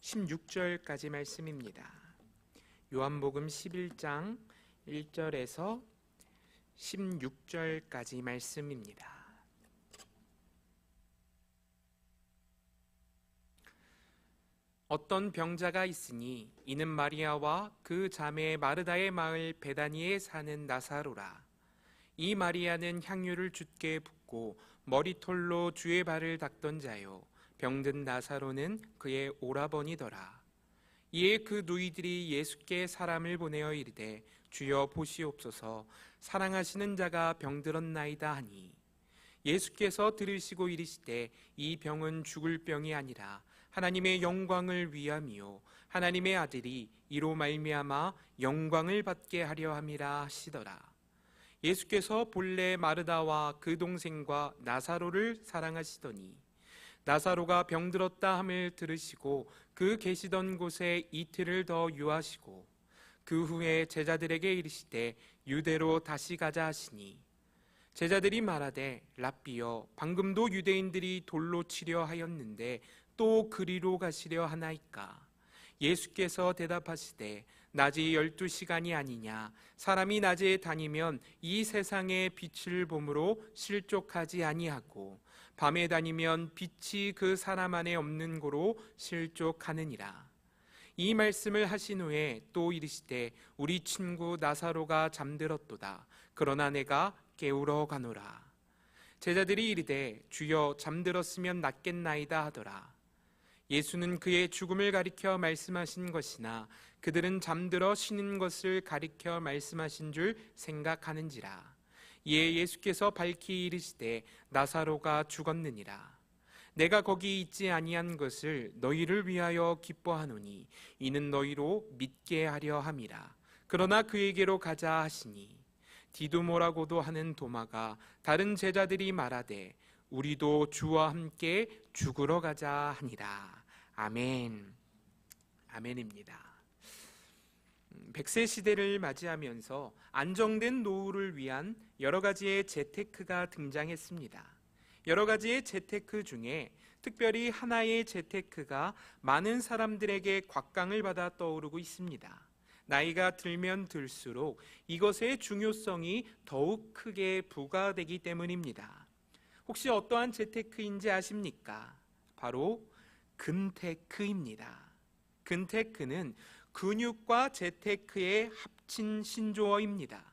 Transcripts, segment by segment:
16절까지 말씀입니다. 요한복음 11장 1절에서 16절까지 말씀입니다. 어떤 병자가 있으니 이는 마리아와 그 자매 마르다의 마을 베다니에 사는 나사로라. 이 마리아는 향유를 주께 붓고 머리털로 주의 발을 닦던 자요, 병든 나사로는 그의 오라버니더라. 이에 그 누이들이 예수께 사람을 보내어 이르되 주여 보시옵소서, 사랑하시는 자가 병들었나이다 하니, 예수께서 들으시고 이르시되 이 병은 죽을 병이 아니라 하나님의 영광을 위함이요 하나님의 아들이 이로 말미암아 영광을 받게 하려 함이라 하시더라. 예수께서 본래 마르다와 그 동생과 나사로를 사랑하시더니 나사로가 병들었다 함을 들으시고 그 계시던 곳에 이틀을 더 유하시고 그 후에 제자들에게 이르시되 유대로 다시 가자 하시니, 제자들이 말하되 랍비여, 방금도 유대인들이 돌로 치려 하였는데 또 그리로 가시려 하나이까? 예수께서 대답하시되 낮이 12시간이 아니냐? 사람이 낮에 다니면 이 세상의 빛을 보므로 실족하지 아니하고 밤에 다니면 빛이 그 사람 안에 없는 고로 실족하느니라. 이 말씀을 하신 후에 또 이르시되 우리 친구 나사로가 잠들었도다. 그러나 내가 깨우러 가노라. 제자들이 이르되 주여, 잠들었으면 낫겠나이다 하더라. 예수는 그의 죽음을 가리켜 말씀하신 것이나 그들은 잠들어 쉬는 것을 가리켜 말씀하신 줄 생각하는지라. 이에 예수께서 밝히 이르시되 나사로가 죽었느니라. 내가 거기 있지 아니한 것을 너희를 위하여 기뻐하노니 이는 너희로 믿게 하려 함이라. 그러나 그에게로 가자 하시니, 디두모라고도 하는 도마가 다른 제자들이 말하되 우리도 주와 함께 죽으러 가자 하니라. 아멘. 아멘입니다. 100세 시대를 맞이하면서 안정된 노후를 위한 여러 가지의 재테크가 등장했습니다. 여러 가지의 재테크 중에 특별히 하나의 재테크가 많은 사람들에게 곽강을 받아 떠오르고 있습니다. 나이가 들면 들수록 이것의 중요성이 더욱 크게 부과되기 때문입니다. 혹시 어떠한 재테크인지 아십니까? 바로 근테크입니다. 근테크는 근육과 재테크의 합친 신조어입니다.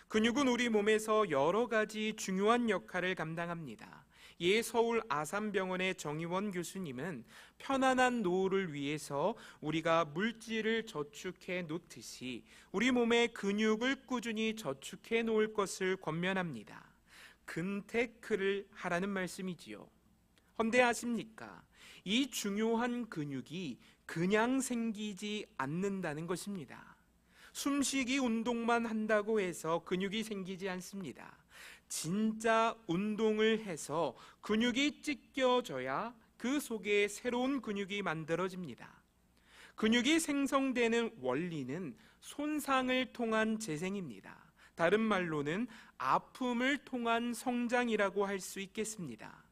근육은 우리 몸에서 여러 가지 중요한 역할을 감당합니다. 이에 서울 아산병원의 정의원 교수님은 편안한 노후를 위해서 우리가 물질을 저축해 놓듯이 우리 몸의 근육을 꾸준히 저축해 놓을 것을 권면합니다. 근테크를 하라는 말씀이지요. 헌데 아십니까? 이 중요한 근육이 그냥 생기지 않는다는 것입니다. 숨쉬기 운동만 한다고 해서 근육이 생기지 않습니다. 진짜 운동을 해서 근육이 찢겨져야 그 속에 새로운 근육이 만들어집니다. 근육이 생성되는 원리는 손상을 통한 재생입니다. 다른 말로는 아픔을 통한 성장이라고 할 수 있겠습니다.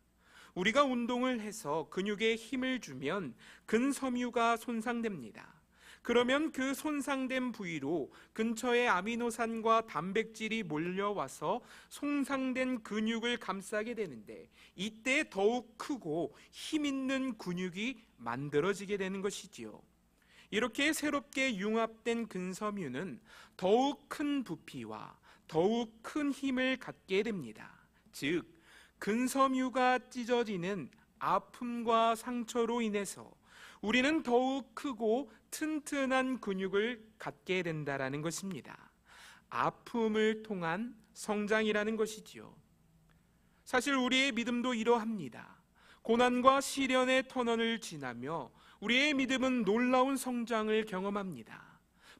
우리가 운동을 해서 근육에 힘을 주면 근섬유가 손상됩니다. 그러면 그 손상된 부위로 근처의 아미노산과 단백질이 몰려와서 손상된 근육을 감싸게 되는데, 이때 더욱 크고 힘있는 근육이 만들어지게 되는 것이지요. 이렇게 새롭게 융합된 근섬유는 더욱 큰 부피와 더욱 큰 힘을 갖게 됩니다. 즉, 근섬유가 찢어지는 아픔과 상처로 인해서 우리는 더욱 크고 튼튼한 근육을 갖게 된다라는 것입니다. 아픔을 통한 성장이라는 것이지요. 사실 우리의 믿음도 이러합니다. 고난과 시련의 터널을 지나며 우리의 믿음은 놀라운 성장을 경험합니다.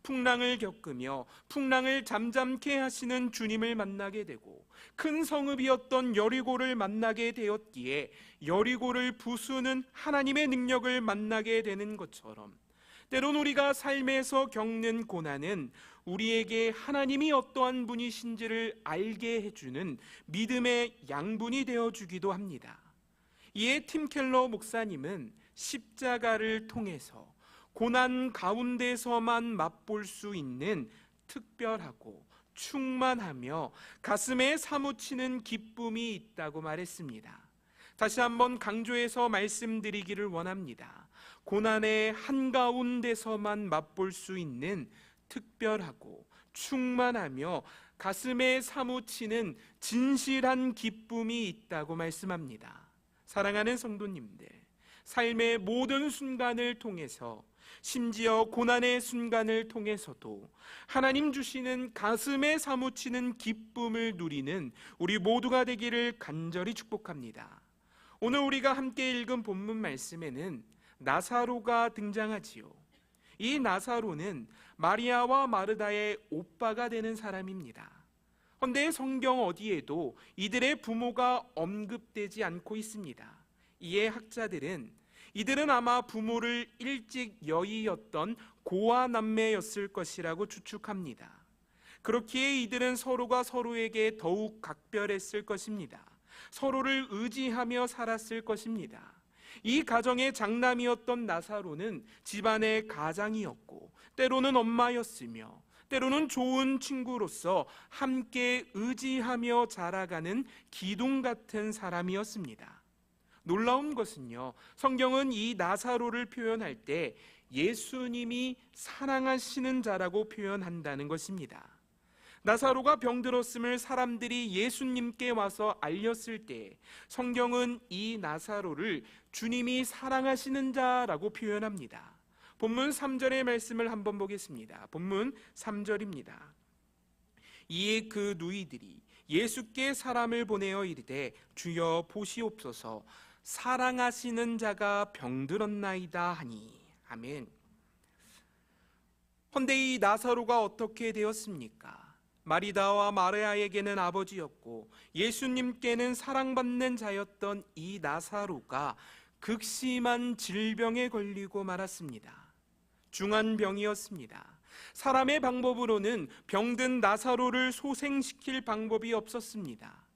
풍랑을 겪으며 풍랑을 잠잠케 하시는 주님을 만나게 되고, 큰 성읍이었던 여리고를 만나게 되었기에 여리고를 부수는 하나님의 능력을 만나게 되는 것처럼, 때론 우리가 삶에서 겪는 고난은 우리에게 하나님이 어떠한 분이신지를 알게 해주는 믿음의 양분이 되어주기도 합니다. 이에 팀 켈러 목사님은 십자가를 통해서 고난 가운데서만 맛볼 수 있는 특별하고 충만하며 가슴에 사무치는 기쁨이 있다고 말했습니다. 다시 한번 강조해서 말씀드리기를 원합니다. 고난의 한가운데서만 맛볼 수 있는 특별하고 충만하며 가슴에 사무치는 진실한 기쁨이 있다고 말씀합니다. 사랑하는 성도님들, 삶의 모든 순간을 통해서, 심지어 고난의 순간을 통해서도 하나님 주시는 가슴에 사무치는 기쁨을 누리는 우리 모두가 되기를 간절히 축복합니다. 오늘 우리가 함께 읽은 본문 말씀에는 나사로가 등장하지요. 이 나사로는 마리아와 마르다의 오빠가 되는 사람입니다. 그런데 성경 어디에도 이들의 부모가 언급되지 않고 있습니다. 이에 학자들은 이들은 아마 부모를 일찍 여의었던 고아 남매였을 것이라고 추측합니다. 그렇기에 이들은 서로가 서로에게 더욱 각별했을 것입니다. 서로를 의지하며 살았을 것입니다. 이 가정의 장남이었던 나사로는 집안의 가장이었고 때로는 엄마였으며 때로는 좋은 친구로서 함께 의지하며 자라가는 기둥 같은 사람이었습니다. 놀라운 것은요, 성경은 이 나사로를 표현할 때 예수님이 사랑하시는 자라고 표현한다는 것입니다. 나사로가 병들었음을 사람들이 예수님께 와서 알렸을 때 성경은 이 나사로를 주님이 사랑하시는 자라고 표현합니다. 본문 3절의 말씀을 한번 보겠습니다. 본문 3절입니다. 이에 그 누이들이 예수께 사람을 보내어 이르되 주여 보시옵소서 사랑하시는 자가 병들었나이다 하니. 아멘. 헌데 이 나사로가 어떻게 되었습니까? 마리다와 마르야에게는 아버지였고 예수님께는 사랑받는 자였던 이 나사로가 극심한 질병에 걸리고 말았습니다. 중한 병이었습니다. 사람의 방법으로는 병든 나사로를 소생시킬 방법이 없었습니다.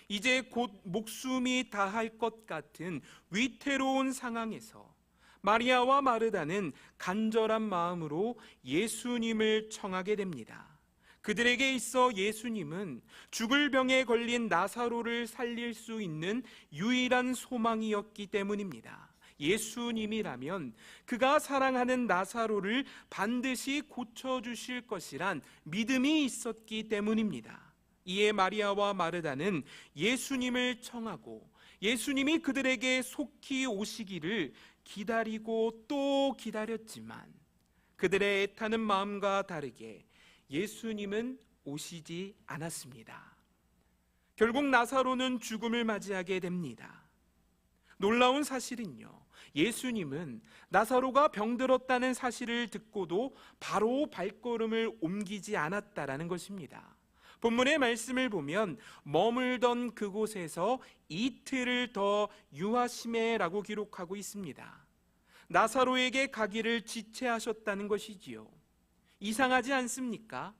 이제 곧 목숨이 다할 것 같은 위태로운 상황에서 마리아와 마르다는 간절한 마음으로 예수님을 청하게 됩니다. 그들에게 있어 예수님은 죽을 병에 걸린 나사로를 살릴 수 있는 유일한 소망이었기 때문입니다. 예수님이라면 그가 사랑하는 나사로를 반드시 고쳐주실 것이란 믿음이 있었기 때문입니다. 이에 마리아와 마르다는 예수님을 청하고 예수님이 그들에게 속히 오시기를 기다리고 또 기다렸지만 그들의 애타는 마음과 다르게 예수님은 오시지 않았습니다. 결국 나사로는 죽음을 맞이하게 됩니다. 놀라운 사실은요, 예수님은 나사로가 병들었다는 사실을 듣고도 바로 발걸음을 옮기지 않았다라는 것입니다. 본문의 말씀을 보면 머물던 그곳에서 이틀을 더 유하심에라고 기록하고 있습니다. 나사로에게 가기를 지체하셨다는 것이지요. 이상하지 않습니까?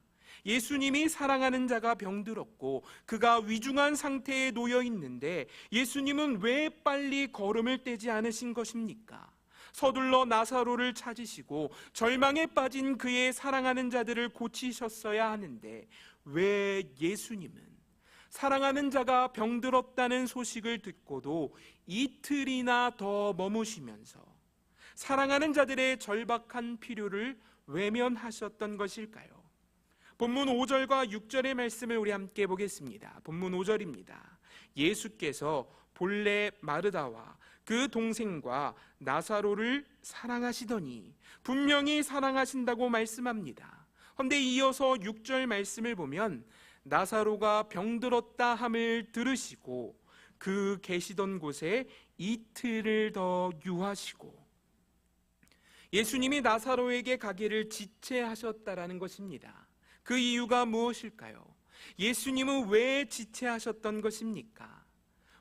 예수님이 사랑하는 자가 병들었고 그가 위중한 상태에 놓여 있는데 예수님은 왜 빨리 걸음을 떼지 않으신 것입니까? 서둘러 나사로를 찾으시고 절망에 빠진 그의 사랑하는 자들을 고치셨어야 하는데 왜 예수님은 사랑하는 자가 병들었다는 소식을 듣고도 이틀이나 더 머무시면서 사랑하는 자들의 절박한 필요를 외면하셨던 것일까요? 본문 5절과 6절의 말씀을 우리 함께 보겠습니다. 본문 5절입니다. 예수께서 본래 마르다와 그 동생과 나사로를 사랑하시더니 분명히 사랑하신다고 말씀합니다. 그런데 이어서 6절 말씀을 보면 나사로가 병들었다 함을 들으시고 그 계시던 곳에 이틀을 더 유하시고 예수님이 나사로에게 가기를 지체하셨다라는 것입니다. 그 이유가 무엇일까요? 예수님은 왜 지체하셨던 것입니까?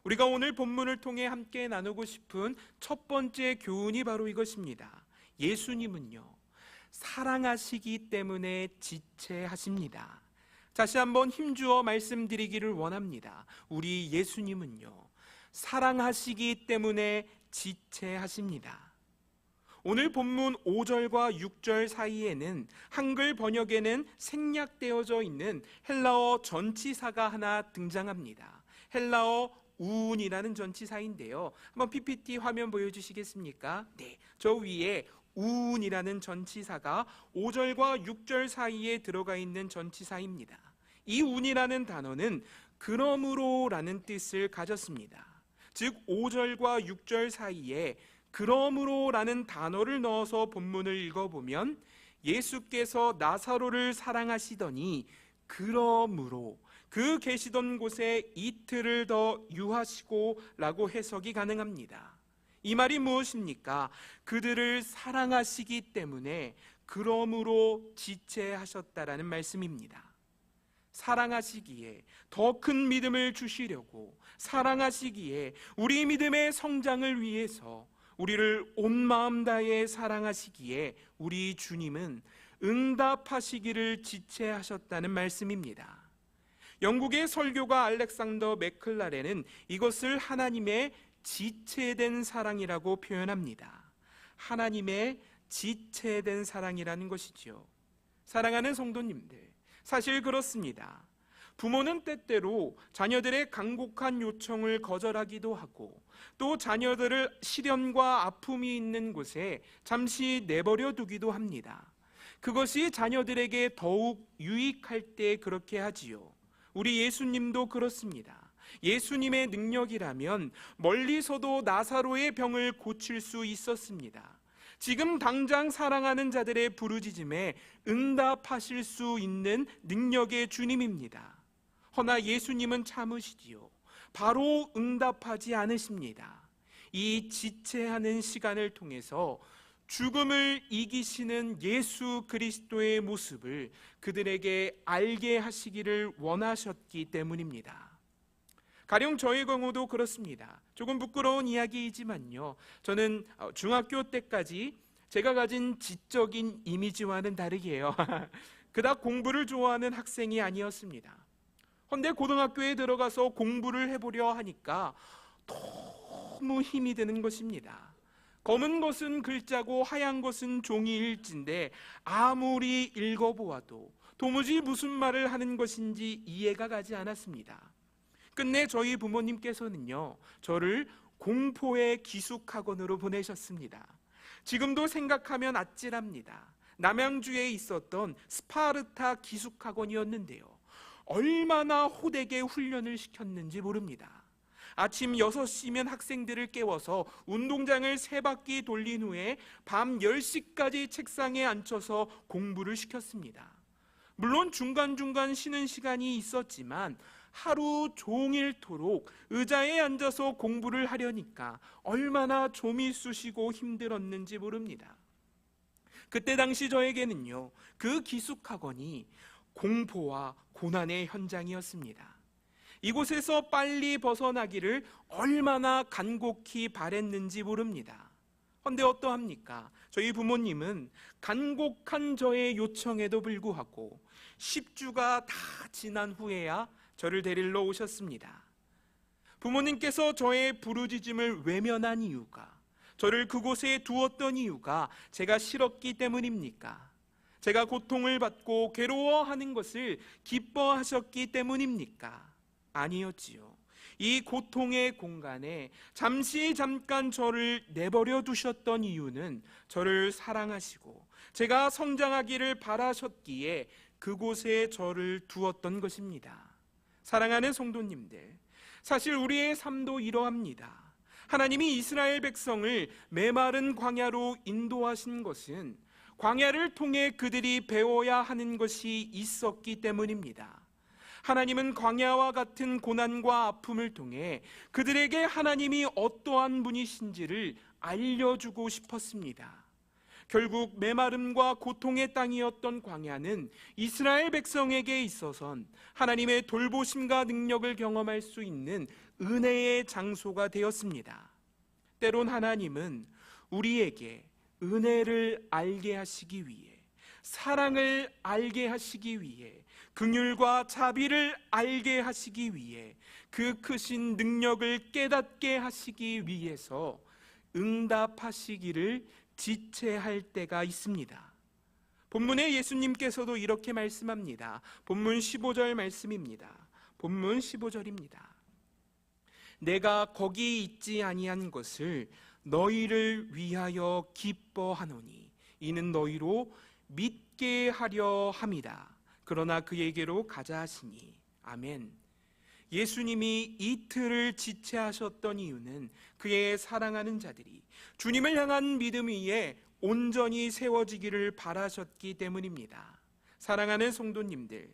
우리가 오늘 본문을 통해 함께 나누고 싶은 첫 번째 교훈이 바로 이것입니다. 예수님은요, 사랑하시기 때문에 지체하십니다. 다시 한번 힘주어 말씀드리기를 원합니다. 우리 예수님은요, 사랑하시기 때문에 지체하십니다. 오늘 본문 5절과 6절 사이에는 한글 번역에는 생략되어져 있는 헬라어 전치사가 하나 등장합니다. 헬라어 우운이라는 전치사인데요. 한번 PPT 화면 보여주시겠습니까? 네, 저 위에 우운이라는 전치사가 5절과 6절 사이에 들어가 있는 전치사입니다. 이 운이라는 단어는 그러므로라는 뜻을 가졌습니다. 즉 5절과 6절 사이에 그러므로라는 단어를 넣어서 본문을 읽어보면 예수께서 나사로를 사랑하시더니 그러므로 그 계시던 곳에 이틀을 더 유하시고 라고 해석이 가능합니다. 이 말이 무엇입니까? 그들을 사랑하시기 때문에 그러므로 지체하셨다라는 말씀입니다. 사랑하시기에 더 큰 믿음을 주시려고, 사랑하시기에 우리 믿음의 성장을 위해서 우리를 온 마음 다해 사랑하시기에 우리 주님은 응답하시기를 지체하셨다는 말씀입니다. 영국의 설교가 알렉산더 맥클라렌은 이것을 하나님의 지체된 사랑이라고 표현합니다. 하나님의 지체된 사랑이라는 것이지요. 사랑하는 성도님들, 사실 그렇습니다. 부모는 때때로 자녀들의 간곡한 요청을 거절하기도 하고 또 자녀들을 시련과 아픔이 있는 곳에 잠시 내버려 두기도 합니다. 그것이 자녀들에게 더욱 유익할 때 그렇게 하지요. 우리 예수님도 그렇습니다. 예수님의 능력이라면 멀리서도 나사로의 병을 고칠 수 있었습니다. 지금 당장 사랑하는 자들의 부르짖음에 응답하실 수 있는 능력의 주님입니다. 허나 예수님은 참으시지요. 바로 응답하지 않으십니다. 이 지체하는 시간을 통해서 죽음을 이기시는 예수 그리스도의 모습을 그들에게 알게 하시기를 원하셨기 때문입니다. 가령 저의 경우도 그렇습니다. 조금 부끄러운 이야기이지만요, 저는 중학교 때까지 제가 가진 지적인 이미지와는 다르게요 그닥 공부를 좋아하는 학생이 아니었습니다. 그런데 고등학교에 들어가서 공부를 해보려 하니까 너무 힘이 드는 것입니다. 검은 것은 글자고 하얀 것은 종이일지인데 아무리 읽어보아도 도무지 무슨 말을 하는 것인지 이해가 가지 않았습니다. 끝내 저희 부모님께서는요, 저를 공포의 기숙학원으로 보내셨습니다. 지금도 생각하면 아찔합니다. 남양주에 있었던 스파르타 기숙학원이었는데요, 얼마나 호되게 훈련을 시켰는지 모릅니다. 아침 6시면 학생들을 깨워서 운동장을 3바퀴 돌린 후에 밤 10시까지 책상에 앉혀서 공부를 시켰습니다. 물론 중간중간 쉬는 시간이 있었지만 하루 종일토록 의자에 앉아서 공부를 하려니까 얼마나 좀이 쑤시고 힘들었는지 모릅니다. 그때 당시 저에게는요, 그 기숙학원이 공포와 고난의 현장이었습니다. 이곳에서 빨리 벗어나기를 얼마나 간곡히 바랬는지 모릅니다. 그런데 어떠합니까? 저희 부모님은 간곡한 저의 요청에도 불구하고 10주가 다 지난 후에야 저를 데리러 오셨습니다. 부모님께서 저의 부르짖음을 외면한 이유가, 저를 그곳에 두었던 이유가 제가 싫었기 때문입니까? 제가 고통을 받고 괴로워하는 것을 기뻐하셨기 때문입니까? 아니었지요. 이 고통의 공간에 잠깐 저를 내버려 두셨던 이유는 저를 사랑하시고 제가 성장하기를 바라셨기에 그곳에 저를 두었던 것입니다. 사랑하는 성도님들, 사실 우리의 삶도 이러합니다. 하나님이 이스라엘 백성을 메마른 광야로 인도하신 것은 광야를 통해 그들이 배워야 하는 것이 있었기 때문입니다. 하나님은 광야와 같은 고난과 아픔을 통해 그들에게 하나님이 어떠한 분이신지를 알려주고 싶었습니다. 결국 메마름과 고통의 땅이었던 광야는 이스라엘 백성에게 있어선 하나님의 돌보심과 능력을 경험할 수 있는 은혜의 장소가 되었습니다. 때론 하나님은 우리에게 은혜를 알게 하시기 위해, 사랑을 알게 하시기 위해, 긍휼과 자비를 알게 하시기 위해, 그 크신 능력을 깨닫게 하시기 위해서 응답하시기를 지체할 때가 있습니다. 본문에 예수님께서도 이렇게 말씀합니다. 본문 15절 말씀입니다. 본문 15절입니다. 내가 거기 있지 아니한 것을 너희를 위하여 기뻐하노니 이는 너희로 믿게 하려 함이다. 그러나 그에게로 가자 하시니. 아멘. 예수님이 이틀을 지체하셨던 이유는 그의 사랑하는 자들이 주님을 향한 믿음 위에 온전히 세워지기를 바라셨기 때문입니다. 사랑하는 성도님들,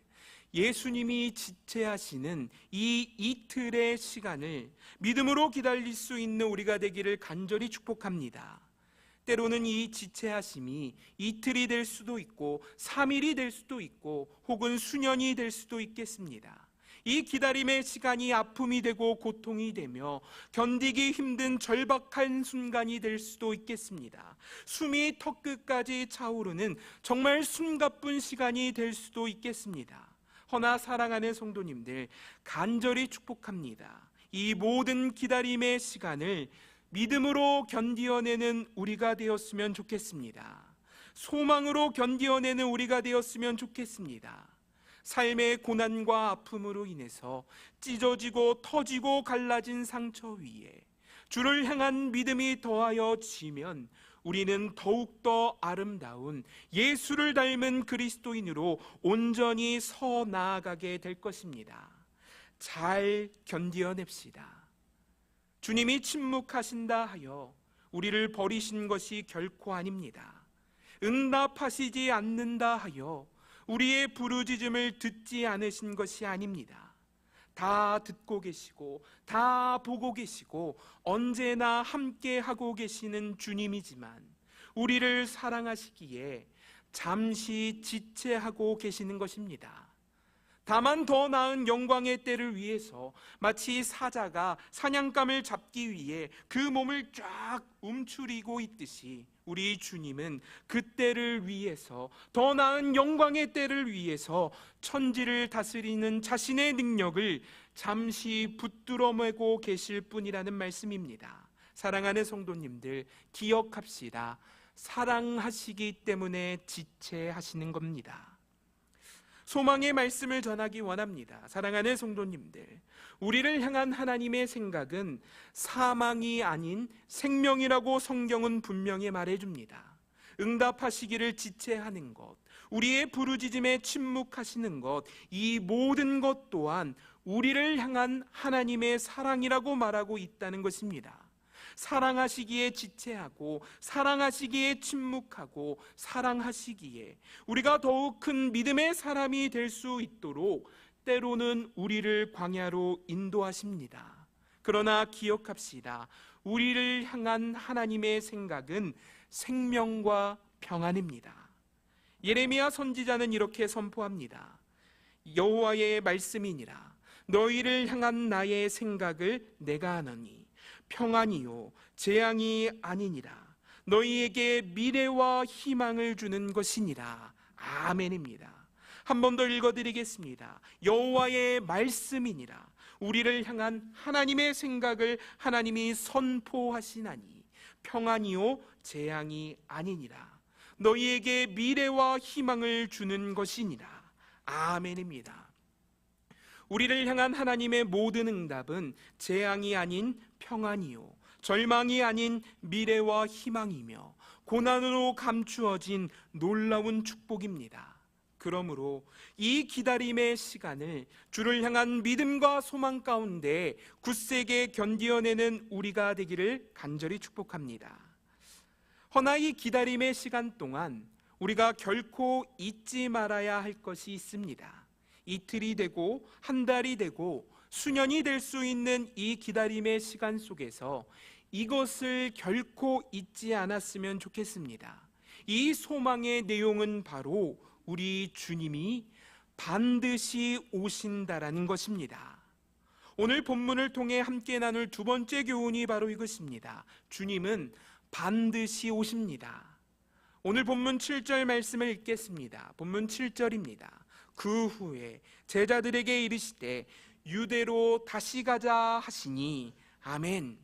예수님이 지체하시는 이 이틀의 시간을 믿음으로 기다릴 수 있는 우리가 되기를 간절히 축복합니다. 때로는 이 지체하심이 이틀이 될 수도 있고 3일이 될 수도 있고 혹은 수년이 될 수도 있겠습니다. 이 기다림의 시간이 아픔이 되고 고통이 되며 견디기 힘든 절박한 순간이 될 수도 있겠습니다. 숨이 턱끝까지 차오르는 정말 숨가쁜 시간이 될 수도 있겠습니다. 허나 사랑하는 성도님들, 간절히 축복합니다. 이 모든 기다림의 시간을 믿음으로 견디어내는 우리가 되었으면 좋겠습니다. 소망으로 견디어내는 우리가 되었으면 좋겠습니다. 삶의 고난과 아픔으로 인해서 찢어지고 터지고 갈라진 상처 위에 주를 향한 믿음이 더하여 지면 우리는 더욱더 아름다운 예수를 닮은 그리스도인으로 온전히 서 나아가게 될 것입니다. 잘 견디어냅시다. 주님이 침묵하신다 하여 우리를 버리신 것이 결코 아닙니다. 응답하시지 않는다 하여 우리의 부르짖음을 듣지 않으신 것이 아닙니다. 다 듣고 계시고 다 보고 계시고 언제나 함께 하고 계시는 주님이지만 우리를 사랑하시기에 잠시 지체하고 계시는 것입니다. 다만 더 나은 영광의 때를 위해서 마치 사자가 사냥감을 잡기 위해 그 몸을 쫙 움츠리고 있듯이 우리 주님은 그 때를 위해서, 더 나은 영광의 때를 위해서 천지를 다스리는 자신의 능력을 잠시 붙들어 매고 계실 뿐이라는 말씀입니다. 사랑하는 성도님들, 기억합시다. 사랑하시기 때문에 지체하시는 겁니다. 소망의 말씀을 전하기 원합니다. 사랑하는 성도님들, 우리를 향한 하나님의 생각은 사망이 아닌 생명이라고 성경은 분명히 말해줍니다. 응답하시기를 지체하는 것, 우리의 부르짖음에 침묵하시는 것, 이 모든 것 또한 우리를 향한 하나님의 사랑이라고 말하고 있다는 것입니다. 사랑하시기에 지체하고 사랑하시기에 침묵하고 사랑하시기에 우리가 더욱 큰 믿음의 사람이 될 수 있도록 때로는 우리를 광야로 인도하십니다. 그러나 기억합시다. 우리를 향한 하나님의 생각은 생명과 평안입니다. 예레미야 선지자는 이렇게 선포합니다. 여호와의 말씀이니라. 너희를 향한 나의 생각을 내가 아노니 평안이요 재앙이 아니니라. 너희에게 미래와 희망을 주는 것이니라. 아멘입니다. 한 번 더 읽어드리겠습니다. 여호와의 말씀이니라. 우리를 향한 하나님의 생각을 하나님이 선포하시나니 평안이요 재앙이 아니니라. 너희에게 미래와 희망을 주는 것이니라. 아멘입니다. 우리를 향한 하나님의 모든 응답은 재앙이 아닌 평안이요 절망이 아닌 미래와 희망이며 고난으로 감추어진 놀라운 축복입니다. 그러므로 이 기다림의 시간을 주를 향한 믿음과 소망 가운데 굳세게 견디어내는 우리가 되기를 간절히 축복합니다. 허나 이 기다림의 시간 동안 우리가 결코 잊지 말아야 할 것이 있습니다. 이틀이 되고 한 달이 되고 수년이 될 수 있는 이 기다림의 시간 속에서 이것을 결코 잊지 않았으면 좋겠습니다. 이 소망의 내용은 바로 우리 주님이 반드시 오신다라는 것입니다. 오늘 본문을 통해 함께 나눌 두 번째 교훈이 바로 이것입니다. 주님은 반드시 오십니다. 오늘 본문 7절 말씀을 읽겠습니다. 본문 7절입니다. 그 후에 제자들에게 이르시되 유대로 다시 가자 하시니 아멘.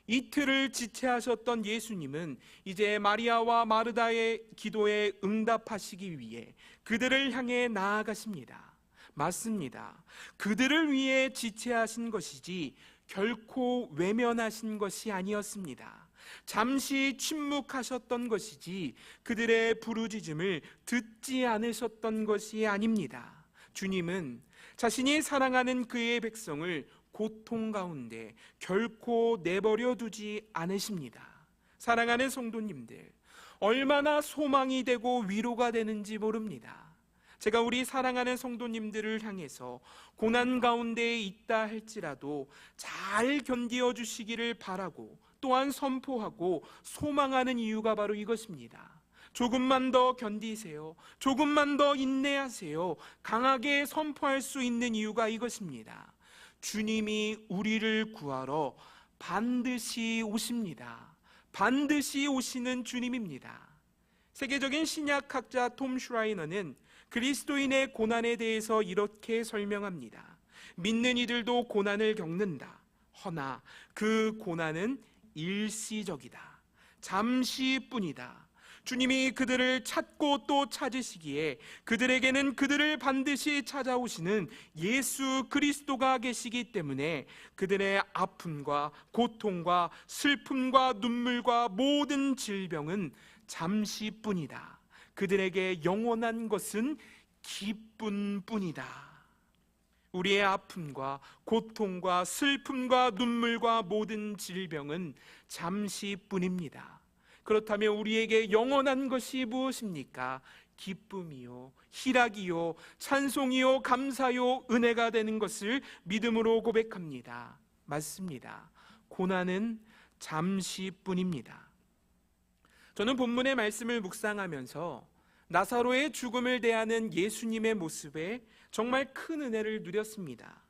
이틀을 지체하셨던 예수님은 이제 마리아와 마르다의 기도에 응답하시기 위해 그들을 향해 나아가십니다. 맞습니다. 그들을 위해 지체하신 것이지 결코 외면하신 것이 아니었습니다. 잠시 침묵하셨던 것이지 그들의 부르짖음을 듣지 않으셨던 것이 아닙니다. 주님은 자신이 사랑하는 그의 백성을 고통 가운데 결코 내버려 두지 않으십니다. 사랑하는 성도님들, 얼마나 소망이 되고 위로가 되는지 모릅니다. 제가 우리 사랑하는 성도님들을 향해서 고난 가운데 있다 할지라도 잘 견디어 주시기를 바라고 또한 선포하고 소망하는 이유가 바로 이것입니다. 조금만 더 견디세요. 조금만 더 인내하세요. 강하게 선포할 수 있는 이유가 이것입니다. 주님이 우리를 구하러 반드시 오십니다. 반드시 오시는 주님입니다. 세계적인 신약학자 톰 슈라이너는 그리스도인의 고난에 대해서 이렇게 설명합니다. 믿는 이들도 고난을 겪는다. 허나 그 고난은 일시적이다. 잠시뿐이다. 주님이 그들을 찾고 또 찾으시기에 그들에게는 그들을 반드시 찾아오시는 예수 그리스도가 계시기 때문에 그들의 아픔과 고통과 슬픔과 눈물과 모든 질병은 잠시뿐이다. 그들에게 영원한 것은 기쁨뿐이다. 우리의 아픔과 고통과 슬픔과 눈물과 모든 질병은 잠시뿐입니다. 그렇다면 우리에게 영원한 것이 무엇입니까? 기쁨이요, 희락이요, 찬송이요, 감사요, 은혜가 되는 것을 믿음으로 고백합니다. 맞습니다. 고난은 잠시뿐입니다. 저는 본문의 말씀을 묵상하면서 나사로의 죽음을 대하는 예수님의 모습에 정말 큰 은혜를 누렸습니다.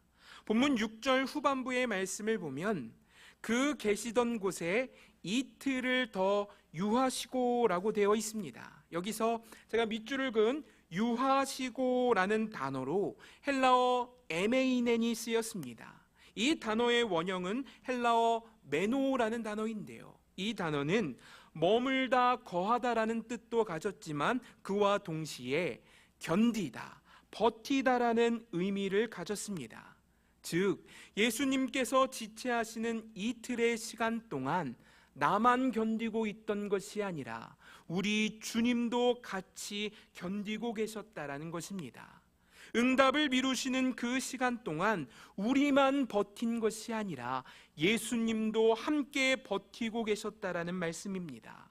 본문 6절 후반부의 말씀을 보면 그 계시던 곳에 이틀을 더 유하시고라고 되어 있습니다. 여기서 제가 밑줄을 그은 유하시고라는 단어로 헬라어 에메이넨이 쓰였습니다. 이 단어의 원형은 헬라어 메노라는 단어인데요. 이 단어는 머물다, 거하다라는 뜻도 가졌지만 그와 동시에 견디다, 버티다라는 의미를 가졌습니다. 즉, 예수님께서 지체하시는 이틀의 시간 동안 나만 견디고 있던 것이 아니라 우리 주님도 같이 견디고 계셨다라는 것입니다. 응답을 미루시는 그 시간 동안 우리만 버틴 것이 아니라 예수님도 함께 버티고 계셨다라는 말씀입니다.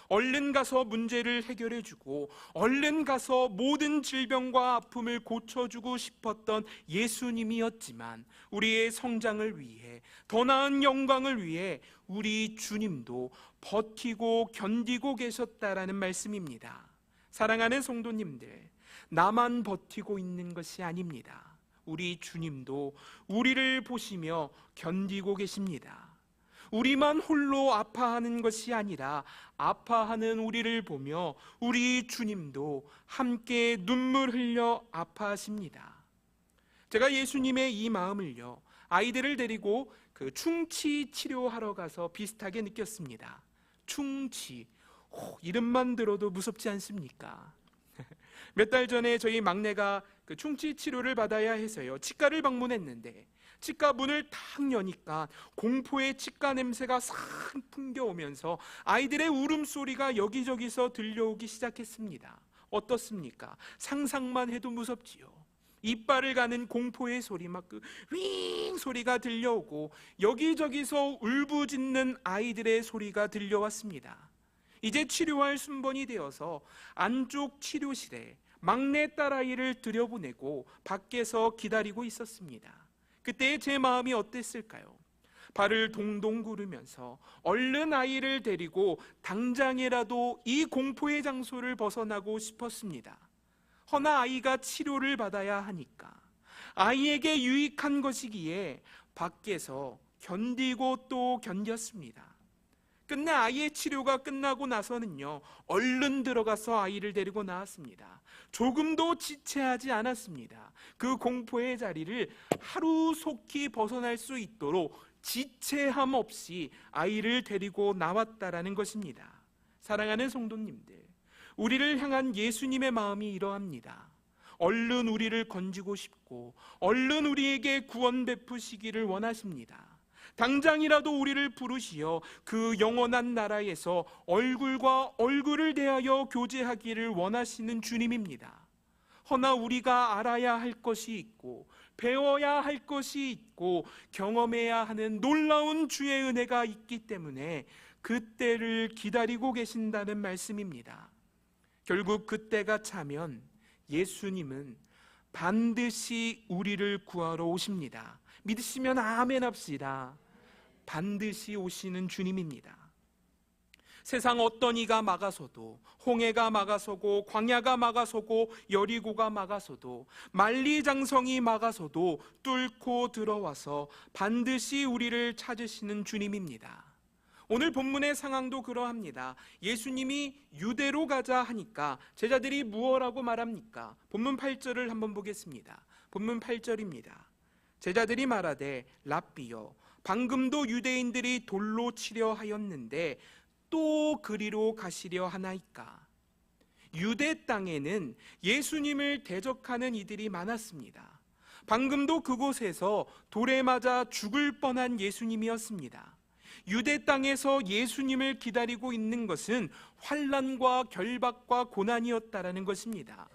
얼른 가서 문제를 해결해주고 얼른 가서 모든 질병과 아픔을 고쳐주고 싶었던 예수님이었지만 우리의 성장을 위해, 더 나은 영광을 위해 우리 주님도 버티고 견디고 계셨다라는 말씀입니다. 사랑하는 성도님들, 나만 버티고 있는 것이 아닙니다. 우리 주님도 우리를 보시며 견디고 계십니다. 우리만 홀로 아파하는 것이 아니라 아파하는 우리를 보며 우리 주님도 함께 눈물 흘려 아파하십니다. 제가 예수님의 이 마음을요, 아이들을 데리고 그 충치 치료하러 가서 비슷하게 느꼈습니다. 충치, 이름만 들어도 무섭지 않습니까? 몇 달 전에 저희 막내가 그 충치 치료를 받아야 해서요, 치과를 방문했는데 치과 문을 탁 여니까 공포의 치과 냄새가 싹 풍겨오면서 아이들의 울음소리가 여기저기서 들려오기 시작했습니다. 어떻습니까? 상상만 해도 무섭지요. 이빨을 가는 공포의 소리, 막 그 윙 소리가 들려오고 여기저기서 울부짖는 아이들의 소리가 들려왔습니다. 이제 치료할 순번이 되어서 안쪽 치료실에 막내 딸아이를 들여보내고 밖에서 기다리고 있었습니다. 그때 제 마음이 어땠을까요? 발을 동동 구르면서 얼른 아이를 데리고 당장이라도 이 공포의 장소를 벗어나고 싶었습니다. 허나 아이가 치료를 받아야 하니까, 아이에게 유익한 것이기에 밖에서 견디고 또 견뎠습니다. 끝내 아이의 치료가 끝나고 나서는요, 얼른 들어가서 아이를 데리고 나왔습니다. 조금도 지체하지 않았습니다. 그 공포의 자리를 하루속히 벗어날 수 있도록 지체함 없이 아이를 데리고 나왔다라는 것입니다. 사랑하는 성도님들, 우리를 향한 예수님의 마음이 이러합니다. 얼른 우리를 건지고 싶고 얼른 우리에게 구원 베푸시기를 원하십니다. 당장이라도 우리를 부르시어 그 영원한 나라에서 얼굴과 얼굴을 대하여 교제하기를 원하시는 주님입니다. 허나 우리가 알아야 할 것이 있고 배워야 할 것이 있고 경험해야 하는 놀라운 주의 은혜가 있기 때문에 그때를 기다리고 계신다는 말씀입니다. 결국 그때가 차면 예수님은 반드시 우리를 구하러 오십니다. 믿으시면 아멘 합시다. 반드시 오시는 주님입니다. 세상 어떤 이가 막아서도, 홍해가 막아서고 광야가 막아서고 여리고가 막아서도 만리장성이 막아서도 뚫고 들어와서 반드시 우리를 찾으시는 주님입니다. 오늘 본문의 상황도 그러합니다. 예수님이 유대로 가자 하니까 제자들이 무엇라고 말합니까? 본문 8절을 한번 보겠습니다. 본문 8절입니다. 제자들이 말하되 랍비여, 방금도 유대인들이 돌로 치려 하였는데 또 그리로 가시려 하나이까? 유대 땅에는 예수님을 대적하는 이들이 많았습니다. 방금도 그곳에서 돌에 맞아 죽을 뻔한 예수님이었습니다. 유대 땅에서 예수님을 기다리고 있는 것은 환난과 결박과 고난이었다라는 것입니다.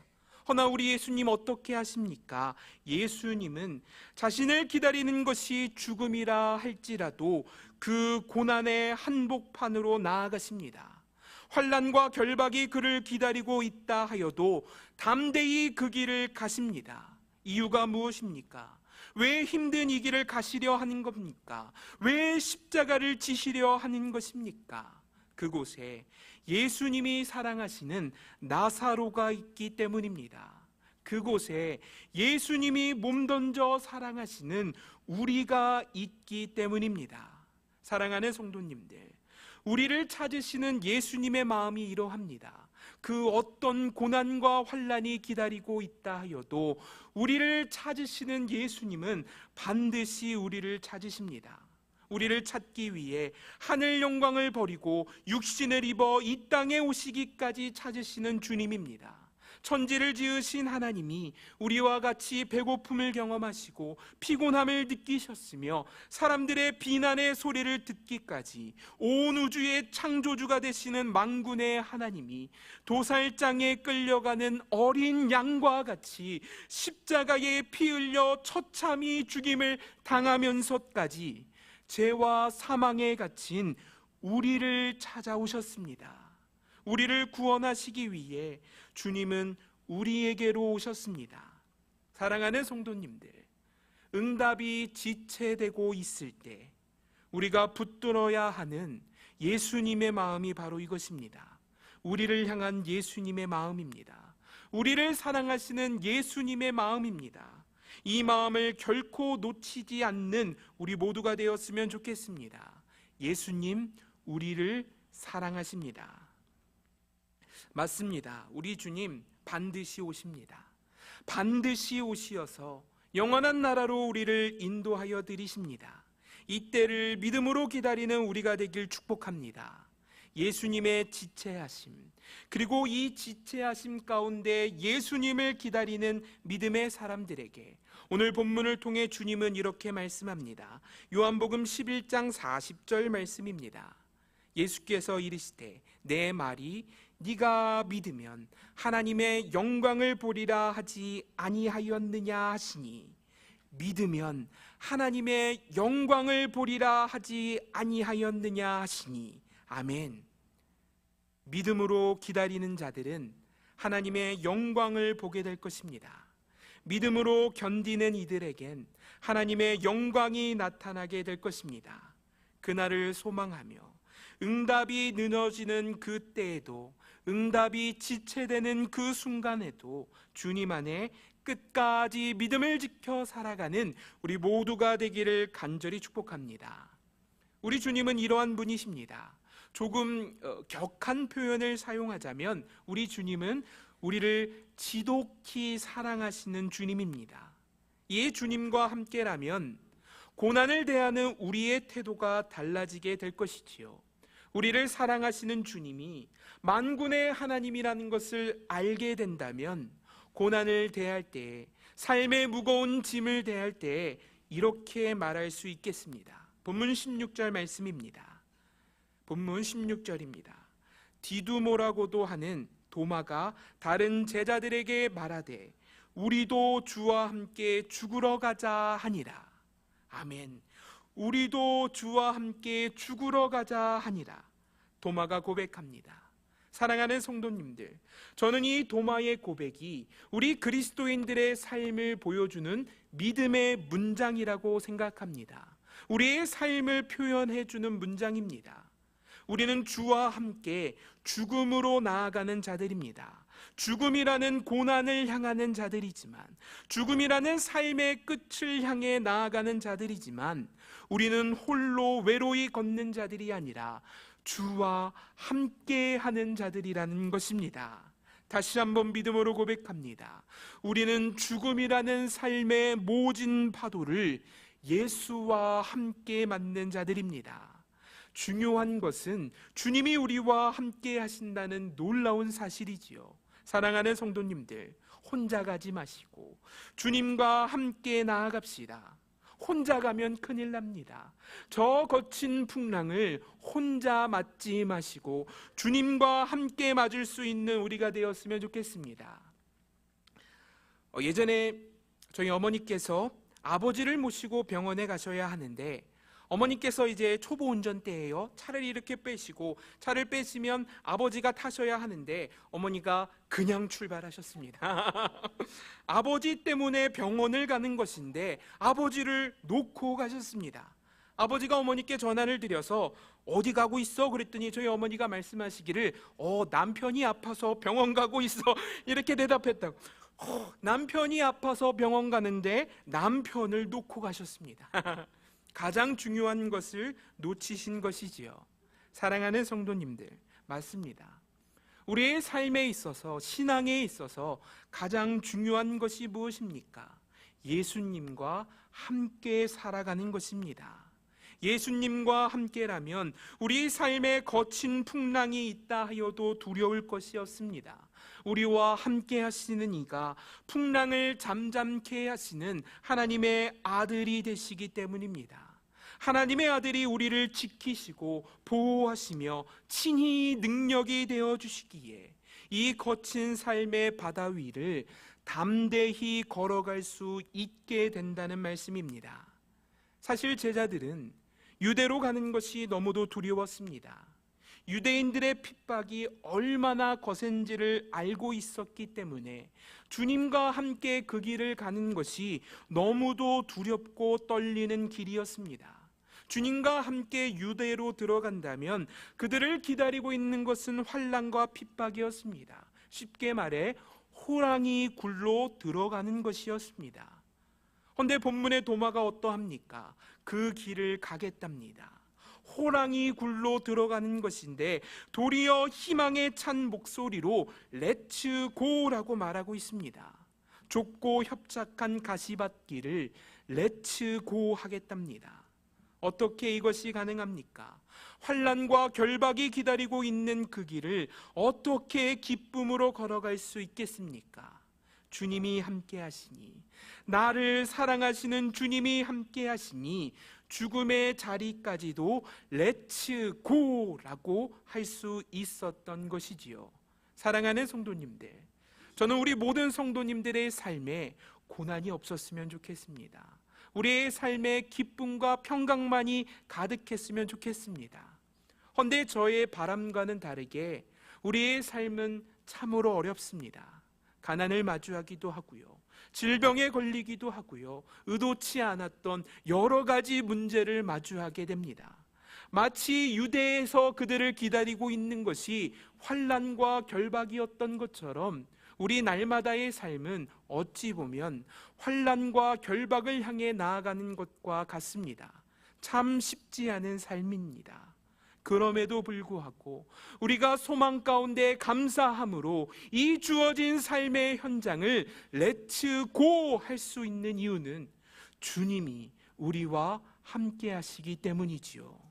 허나 우리 예수님 어떻게 하십니까? 예수님은 자신을 기다리는 것이 죽음이라 할지라도 그 고난의 한복판으로 나아가십니다. 환난과 결박이 그를 기다리고 있다 하여도 담대히 그 길을 가십니다. 이유가 무엇입니까? 왜 힘든 이 길을 가시려 하는 겁니까? 왜 십자가를 지시려 하는 것입니까? 그곳에 예수님이 사랑하시는 나사로가 있기 때문입니다. 그곳에 예수님이 몸던져 사랑하시는 우리가 있기 때문입니다. 사랑하는 성도님들, 우리를 찾으시는 예수님의 마음이 이러합니다. 그 어떤 고난과 환난이 기다리고 있다 하여도 우리를 찾으시는 예수님은 반드시 우리를 찾으십니다. 우리를 찾기 위해 하늘 영광을 버리고 육신을 입어 이 땅에 오시기까지 찾으시는 주님입니다. 천지를 지으신 하나님이 우리와 같이 배고픔을 경험하시고 피곤함을 느끼셨으며 사람들의 비난의 소리를 듣기까지 온 우주의 창조주가 되시는 만군의 하나님이 도살장에 끌려가는 어린 양과 같이 십자가에 피 흘려 처참히 죽임을 당하면서까지 죄와 사망에 갇힌 우리를 찾아오셨습니다. 우리를 구원하시기 위해 주님은 우리에게로 오셨습니다. 사랑하는 성도님들, 응답이 지체되고 있을 때 우리가 붙들어야 하는 예수님의 마음이 바로 이것입니다. 우리를 향한 예수님의 마음입니다. 우리를 사랑하시는 예수님의 마음입니다. 이 마음을 결코 놓치지 않는 우리 모두가 되었으면 좋겠습니다. 예수님, 우리를 사랑하십니다. 맞습니다. 우리 주님 반드시 오십니다. 반드시 오시어서 영원한 나라로 우리를 인도하여 드리십니다. 이때를 믿음으로 기다리는 우리가 되길 축복합니다. 예수님의 지체하심, 그리고 이 지체하심 가운데 예수님을 기다리는 믿음의 사람들에게 오늘 본문을 통해 주님은 이렇게 말씀합니다. 요한복음 11장 40절 말씀입니다. 예수께서 이르시되 내 말이 네가 믿으면 하나님의 영광을 보리라 하지 아니하였느냐 하시니, 믿으면 하나님의 영광을 보리라 하지 아니하였느냐 하시니. 아멘. 믿음으로 기다리는 자들은 하나님의 영광을 보게 될 것입니다. 믿음으로 견디는 이들에겐 하나님의 영광이 나타나게 될 것입니다. 그날을 소망하며 응답이 늦어지는 그때에도, 응답이 지체되는 그 순간에도 주님 안에 끝까지 믿음을 지켜 살아가는 우리 모두가 되기를 간절히 축복합니다. 우리 주님은 이러한 분이십니다. 조금 격한 표현을 사용하자면 우리 주님은 우리를 지독히 사랑하시는 주님입니다. 이 주님과 함께라면 고난을 대하는 우리의 태도가 달라지게 될 것이지요. 우리를 사랑하시는 주님이 만군의 하나님이라는 것을 알게 된다면 고난을 대할 때, 삶의 무거운 짐을 대할 때 이렇게 말할 수 있겠습니다. 본문 16절 말씀입니다. 본문 16절입니다. 디두모라고도 하는 도마가 다른 제자들에게 말하되 우리도 주와 함께 죽으러 가자 하니라. 아멘. 우리도 주와 함께 죽으러 가자 하니라. 도마가 고백합니다. 사랑하는 성도님들, 저는 이 도마의 고백이 우리 그리스도인들의 삶을 보여주는 믿음의 문장이라고 생각합니다. 우리의 삶을 표현해주는 문장입니다. 우리는 주와 함께 죽음으로 나아가는 자들입니다. 죽음이라는 고난을 향하는 자들이지만, 죽음이라는 삶의 끝을 향해 나아가는 자들이지만, 우리는 홀로 외로이 걷는 자들이 아니라 주와 함께 하는 자들이라는 것입니다. 다시 한번 믿음으로 고백합니다. 우리는 죽음이라는 삶의 모진 파도를 예수와 함께 맞는 자들입니다. 중요한 것은 주님이 우리와 함께 하신다는 놀라운 사실이지요. 사랑하는 성도님들, 혼자 가지 마시고 주님과 함께 나아갑시다. 혼자 가면 큰일 납니다. 저 거친 풍랑을 혼자 맞지 마시고 주님과 함께 맞을 수 있는 우리가 되었으면 좋겠습니다. 예전에 저희 어머니께서 아버지를 모시고 병원에 가셔야 하는데, 어머니께서 이제 초보 운전대예요. 차를 이렇게 빼시고, 차를 빼시면 아버지가 타셔야 하는데 어머니가 그냥 출발하셨습니다. 아버지 때문에 병원을 가는 것인데 아버지를 놓고 가셨습니다. 아버지가 어머니께 전화를 드려서 어디 가고 있어? 그랬더니 저희 어머니가 말씀하시기를 남편이 아파서 병원 가고 있어, 이렇게 대답했다고. 남편이 아파서 병원 가는데 남편을 놓고 가셨습니다. 가장 중요한 것을 놓치신 것이지요. 사랑하는 성도님들, 맞습니다. 우리의 삶에 있어서, 신앙에 있어서 가장 중요한 것이 무엇입니까? 예수님과 함께 살아가는 것입니다. 예수님과 함께라면 우리 삶에 거친 풍랑이 있다 하여도 두려울 것이 없습니다. 우리와 함께 하시는 이가 풍랑을 잠잠케 하시는 하나님의 아들이 되시기 때문입니다. 하나님의 아들이 우리를 지키시고 보호하시며 친히 능력이 되어 주시기에 이 거친 삶의 바다 위를 담대히 걸어갈 수 있게 된다는 말씀입니다. 사실 제자들은 유대로 가는 것이 너무도 두려웠습니다. 유대인들의 핍박이 얼마나 거센지를 알고 있었기 때문에 주님과 함께 그 길을 가는 것이 너무도 두렵고 떨리는 길이었습니다. 주님과 함께 유대로 들어간다면 그들을 기다리고 있는 것은 환난과 핍박이었습니다. 쉽게 말해 호랑이 굴로 들어가는 것이었습니다. 그런데 본문의 도마가 어떠합니까? 그 길을 가겠답니다. 호랑이 굴로 들어가는 것인데 도리어 희망에 찬 목소리로 렛츠 고라고 말하고 있습니다. 좁고 협착한 가시밭길을 렛츠 고 하겠답니다. 어떻게 이것이 가능합니까? 환난과 결박이 기다리고 있는 그 길을 어떻게 기쁨으로 걸어갈 수 있겠습니까? 주님이 함께 하시니, 나를 사랑하시는 주님이 함께 하시니 죽음의 자리까지도 렛츠 고라고 할 수 있었던 것이지요. 사랑하는 성도님들, 저는 우리 모든 성도님들의 삶에 고난이 없었으면 좋겠습니다. 우리의 삶에 기쁨과 평강만이 가득했으면 좋겠습니다. 그런데 저의 바람과는 다르게 우리의 삶은 참으로 어렵습니다. 가난을 마주하기도 하고요, 질병에 걸리기도 하고요, 의도치 않았던 여러 가지 문제를 마주하게 됩니다. 마치 유대에서 그들을 기다리고 있는 것이 환난과 결박이었던 것처럼 우리 날마다의 삶은 어찌 보면 환난과 결박을 향해 나아가는 것과 같습니다. 참 쉽지 않은 삶입니다. 그럼에도 불구하고 우리가 소망 가운데 감사함으로 이 주어진 삶의 현장을 렛츠 고 할 수 있는 이유는 주님이 우리와 함께 하시기 때문이지요.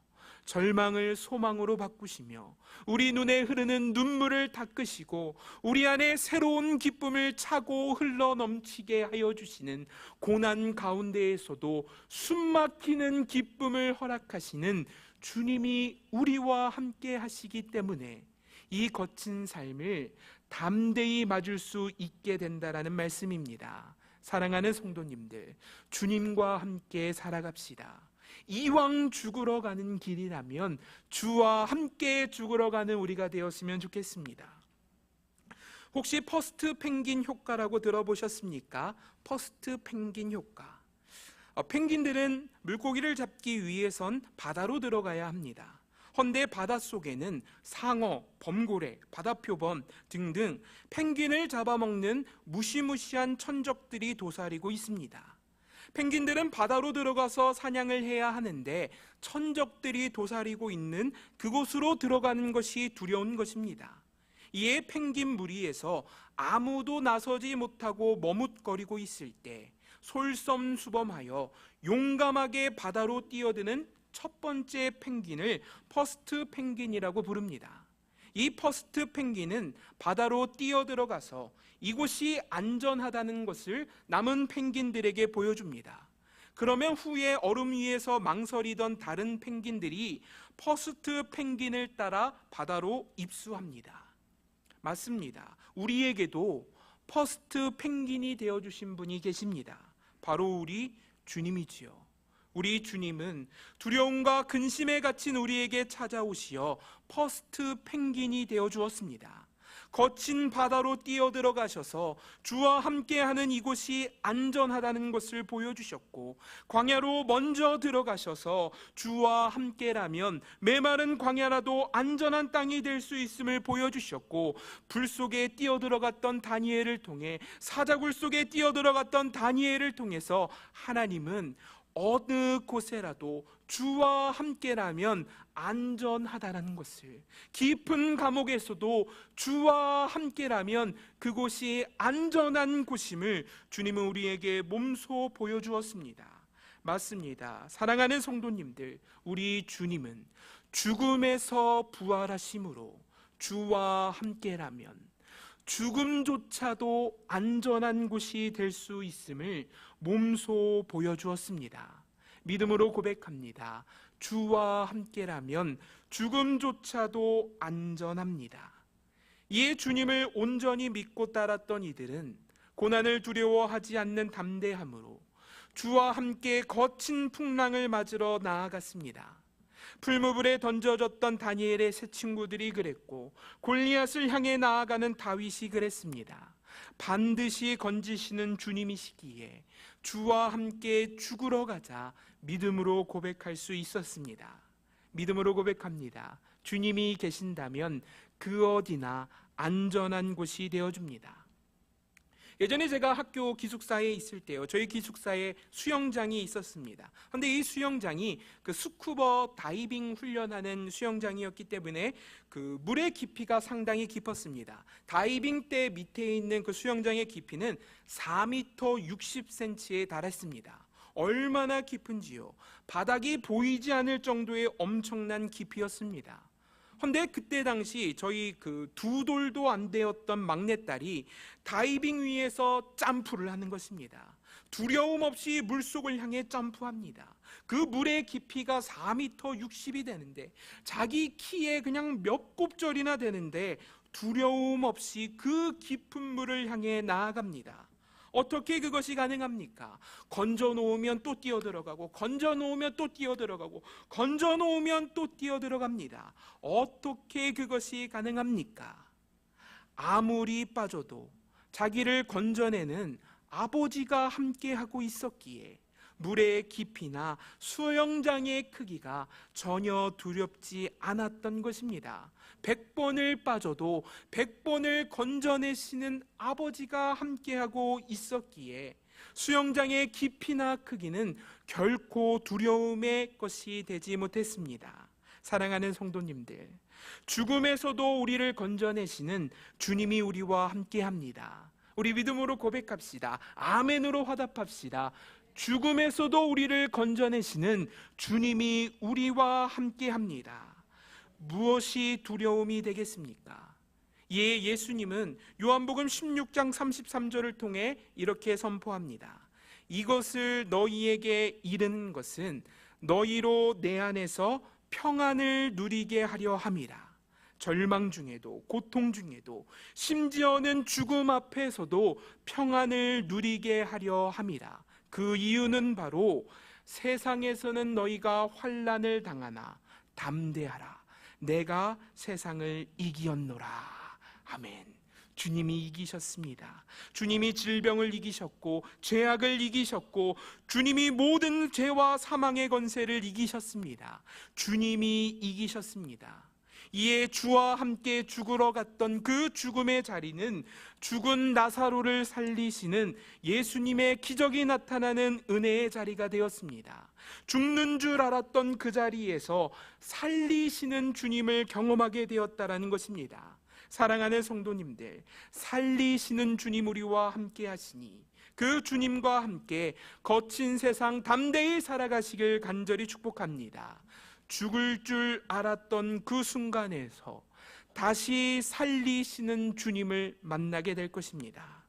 절망을 소망으로 바꾸시며 우리 눈에 흐르는 눈물을 닦으시고 우리 안에 새로운 기쁨을 차고 흘러 넘치게 하여 주시는 고난 가운데에서도 숨막히는 기쁨을 허락하시는 주님이 우리와 함께 하시기 때문에 이 거친 삶을 담대히 맞을 수 있게 된다라는 말씀입니다. 사랑하는 성도님들, 주님과 함께 살아갑시다. 이왕 죽으러 가는 길이라면 주와 함께 죽으러 가는 우리가 되었으면 좋겠습니다. 혹시 퍼스트 펭귄 효과라고 들어보셨습니까? 퍼스트 펭귄 효과. 펭귄들은 물고기를 잡기 위해선 바다로 들어가야 합니다. 헌데 바닷속에는 상어, 범고래, 바다표범 등등 펭귄을 잡아먹는 무시무시한 천적들이 도사리고 있습니다. 펭귄들은 바다로 들어가서 사냥을 해야 하는데 천적들이 도사리고 있는 그곳으로 들어가는 것이 두려운 것입니다. 이에 펭귄 무리에서 아무도 나서지 못하고 머뭇거리고 있을 때 솔선수범하여 용감하게 바다로 뛰어드는 첫 번째 펭귄을 퍼스트 펭귄이라고 부릅니다. 이 퍼스트 펭귄은 바다로 뛰어들어가서 이곳이 안전하다는 것을 남은 펭귄들에게 보여줍니다. 그러면 후에 얼음 위에서 망설이던 다른 펭귄들이 퍼스트 펭귄을 따라 바다로 입수합니다. 맞습니다. 우리에게도 퍼스트 펭귄이 되어주신 분이 계십니다. 바로 우리 주님이지요. 우리 주님은 두려움과 근심에 갇힌 우리에게 찾아오시어 퍼스트 펭귄이 되어 주었습니다. 거친 바다로 뛰어들어가셔서 주와 함께하는 이곳이 안전하다는 것을 보여주셨고, 광야로 먼저 들어가셔서 주와 함께라면 메마른 광야라도 안전한 땅이 될 수 있음을 보여주셨고, 불 속에 뛰어들어갔던 다니엘을 통해, 사자굴 속에 뛰어들어갔던 다니엘을 통해서 하나님은 어느 곳에라도 주와 함께라면 안전하다는 것을, 깊은 감옥에서도 주와 함께라면 그곳이 안전한 곳임을 주님은 우리에게 몸소 보여주었습니다. 맞습니다. 사랑하는 성도님들, 우리 주님은 죽음에서 부활하심으로 주와 함께라면 죽음조차도 안전한 곳이 될 수 있음을 몸소 보여주었습니다. 믿음으로 고백합니다. 주와 함께라면 죽음조차도 안전합니다. 이에 주님을 온전히 믿고 따랐던 이들은 고난을 두려워하지 않는 담대함으로 주와 함께 거친 풍랑을 맞으러 나아갔습니다. 풀무불에 던져졌던 다니엘의 세 친구들이 그랬고, 골리앗을 향해 나아가는 다윗이 그랬습니다. 반드시 건지시는 주님이시기에 주와 함께 죽으러 가자 믿음으로 고백할 수 있었습니다. 믿음으로 고백합니다. 주님이 계신다면 그 어디나 안전한 곳이 되어줍니다. 예전에 제가 학교 기숙사에 있을 때요, 저희 기숙사에 수영장이 있었습니다. 그런데 이 수영장이 그 스쿠버 다이빙 훈련하는 수영장이었기 때문에 그 물의 깊이가 상당히 깊었습니다. 다이빙 대 밑에 있는 그 수영장의 깊이는 4m 60cm에 달했습니다. 얼마나 깊은지요? 바닥이 보이지 않을 정도의 엄청난 깊이였습니다. 근데 그때 당시 저희 그 두 돌도 안 되었던 막내딸이 다이빙 위에서 점프를 하는 것입니다. 두려움 없이 물속을 향해 점프합니다. 그 물의 깊이가 4m 60이 되는데, 자기 키에 그냥 몇 곱절이나 되는데 두려움 없이 그 깊은 물을 향해 나아갑니다. 어떻게 그것이 가능합니까? 건져 놓으면 또 뛰어들어가고, 건져 놓으면 또 뛰어들어가고, 건져 놓으면 또 뛰어들어갑니다. 어떻게 그것이 가능합니까? 아무리 빠져도 자기를 건져내는 아버지가 함께하고 있었기에 물의 깊이나 수영장의 크기가 전혀 두렵지 않았던 것입니다. 100번을 빠져도 100번을 건져내시는 아버지가 함께하고 있었기에 수영장의 깊이나 크기는 결코 두려움의 것이 되지 못했습니다. 사랑하는 성도님들, 죽음에서도 우리를 건져내시는 주님이 우리와 함께합니다. 우리 믿음으로 고백합시다. 아멘으로 화답합시다. 죽음에서도 우리를 건져내시는 주님이 우리와 함께 합니다. 무엇이 두려움이 되겠습니까? 이에 예수님은 요한복음 16장 33절을 통해 이렇게 선포합니다. 이것을 너희에게 이르는 것은 너희로 내 안에서 평안을 누리게 하려 함이라. 절망 중에도 고통 중에도 심지어는 죽음 앞에서도 평안을 누리게 하려 함이라. 그 이유는 바로 세상에서는 너희가 환난을 당하나 담대하라. 내가 세상을 이기었노라. 아멘. 주님이 이기셨습니다. 주님이 질병을 이기셨고 죄악을 이기셨고 주님이 모든 죄와 사망의 권세를 이기셨습니다. 주님이 이기셨습니다. 이에 주와 함께 죽으러 갔던 그 죽음의 자리는 죽은 나사로를 살리시는 예수님의 기적이 나타나는 은혜의 자리가 되었습니다. 죽는 줄 알았던 그 자리에서 살리시는 주님을 경험하게 되었다라는 것입니다. 사랑하는 성도님들, 살리시는 주님 우리와 함께 하시니 그 주님과 함께 거친 세상 담대히 살아가시길 간절히 축복합니다. 죽을 줄 알았던 그 순간에서 다시 살리시는 주님을 만나게 될 것입니다.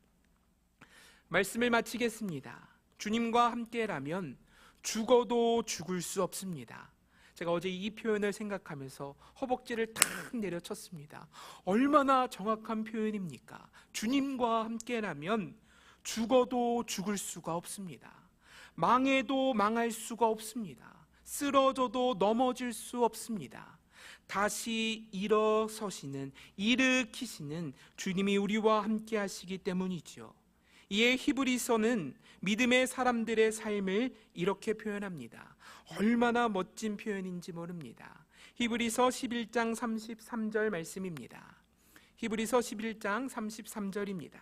말씀을 마치겠습니다. 주님과 함께라면 죽어도 죽을 수 없습니다. 제가 어제 이 표현을 생각하면서 허벅지를 탁 내려쳤습니다. 얼마나 정확한 표현입니까? 주님과 함께라면 죽어도 죽을 수가 없습니다. 망해도 망할 수가 없습니다. 쓰러져도 넘어질 수 없습니다. 다시 일어서시는, 일으키시는 주님이 우리와 함께 하시기 때문이죠. 이에 히브리서는 믿음의 사람들의 삶을 이렇게 표현합니다. 얼마나 멋진 표현인지 모릅니다. 히브리서 11장 33절 말씀입니다. 히브리서 11장 33절입니다.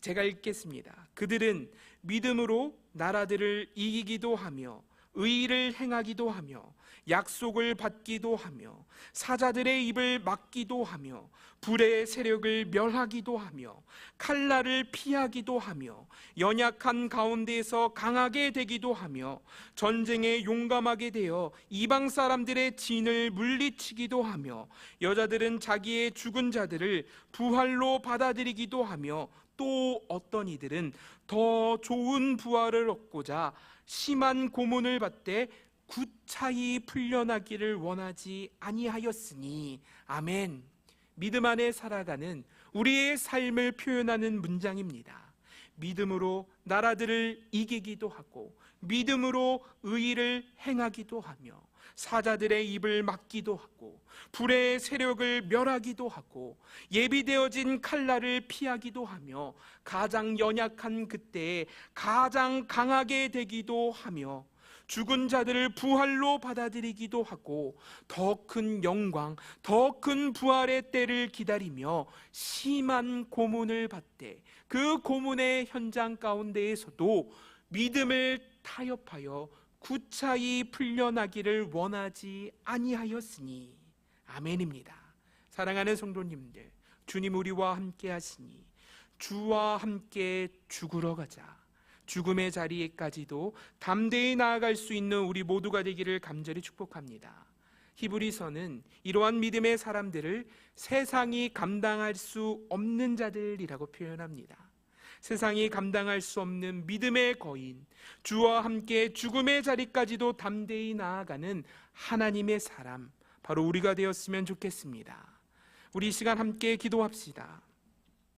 제가 읽겠습니다. 그들은 믿음으로 나라들을 이기기도 하며 의를 행하기도 하며 약속을 받기도 하며 사자들의 입을 막기도 하며 불의 세력을 멸하기도 하며 칼날을 피하기도 하며 연약한 가운데에서 강하게 되기도 하며 전쟁에 용감하게 되어 이방 사람들의 진을 물리치기도 하며 여자들은 자기의 죽은 자들을 부활로 받아들이기도 하며 또 어떤 이들은 더 좋은 부활을 얻고자 심한 고문을 받되 구차히 풀려나기를 원하지 아니하였으니. 아멘. 믿음 안에 살아가는 우리의 삶을 표현하는 문장입니다. 믿음으로 나라들을 이기기도 하고 믿음으로 의를 행하기도 하며 사자들의 입을 막기도 하고 불의 세력을 멸하기도 하고 예비되어진 칼날을 피하기도 하며 가장 연약한 그때에 가장 강하게 되기도 하며 죽은 자들을 부활로 받아들이기도 하고 더 큰 영광, 더 큰 부활의 때를 기다리며 심한 고문을 받되 그 고문의 현장 가운데에서도 믿음을 타협하여 구차히 풀려나기를 원하지 아니하였으니. 아멘입니다. 사랑하는 성도님들, 주님 우리와 함께 하시니 주와 함께 죽으러 가자. 죽음의 자리에까지도 담대히 나아갈 수 있는 우리 모두가 되기를 간절히 축복합니다. 히브리서는 이러한 믿음의 사람들을 세상이 감당할 수 없는 자들이라고 표현합니다. 세상이 감당할 수 없는 믿음의 거인, 주와 함께 죽음의 자리까지도 담대히 나아가는 하나님의 사람, 바로 우리가 되었으면 좋겠습니다. 우리 이 시간 함께 기도합시다.